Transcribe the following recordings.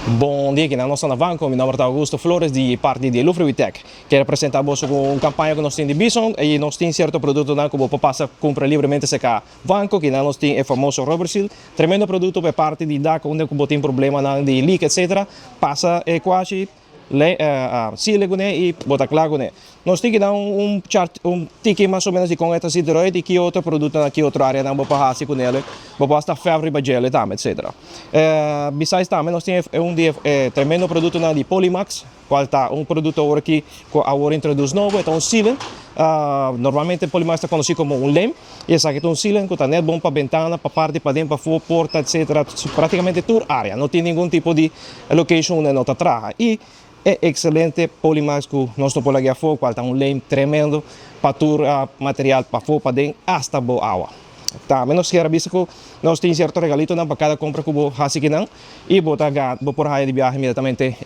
Bom dia, aqui na nossa Navanco, meu nome é Augusto Flores, de parte de Elufre Witec. Quero apresentar-vos uma campanha que nós temos de Bison e nós temos certo produto que você passa comprar livremente se cá. Vanco, que nós temos o famoso Rubber Seal, tremendo produto para parte de DAC, onde você tem problema de leak, etc. Passa quase sile e bota claro né. Nós temos que dar chart, ticket mais ou menos de com esta steroide e que outro produto na que outra área não vou passar com ele, vou passar febre bagel também, etc. Besides também nós temos tremendo produto na de Polymax, qual está produto agora que agora introduz novo, então sealant. Normalmente Polymax está conhecido como lem, e esse aqui é sealant que está net bom para ventana, para parte, para dentro, para fora, porta, etc. Praticamente toda a área, não tem nenhum tipo de location onde não está atrás. E é excelente Polymax que nós estamos aqui fora, qual está lem tremendo para todo material, para fora, para dentro, hasta boa água. Tá, menos que vista que nós temos certo regalito para cada compra que você faz aqui não, e botar por aí de viagem imediatamente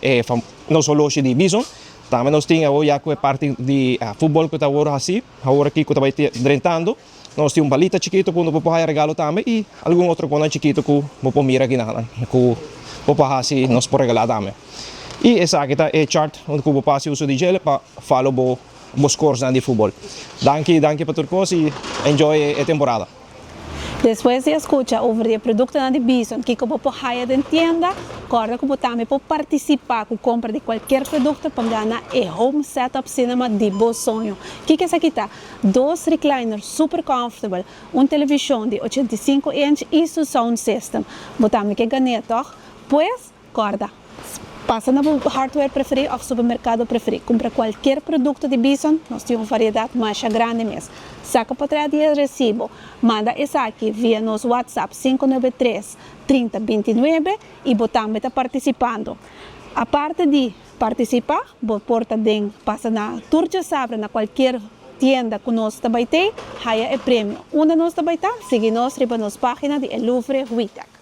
não só loja de Bison, também nós temos hoje a parte de futebol que está agora assim, agora aqui que está drentando, nós temos balita chiquito que você pode regalo também e algum outro coisa chiquito que você pode mirar aqui não, que você pode assim nós pode regalar também. E essa aqui é chart onde você pode uso de gel para follow os scores de futebol. Danke para tudo e enjoy a temporada. Después de escuchar sobre el producto de Bison, que como por haya de tienda, recuerda que también puede participar con compra de cualquier producto para ganar el home setup cinema de vos sueño. ¿Qué es aquí? Dos recliners super comfortable, una televisión de 85 inch y su sound system. Vos también que gané, pues, recuerda. Passa no hardware preferido ou supermercado preferido. Compra qualquer produto de Bison, nós temos uma variedade mais grande mesmo. Saca para trás de recibo, manda esse aqui via nosso WhatsApp 593 3029 e botamos está participando. A parte de participar, você pode passa na tour de safra na qualquer tienda que nós também tem, haya é prêmio. Onde nós também está, siga nós na nossa página de Elufre Witec.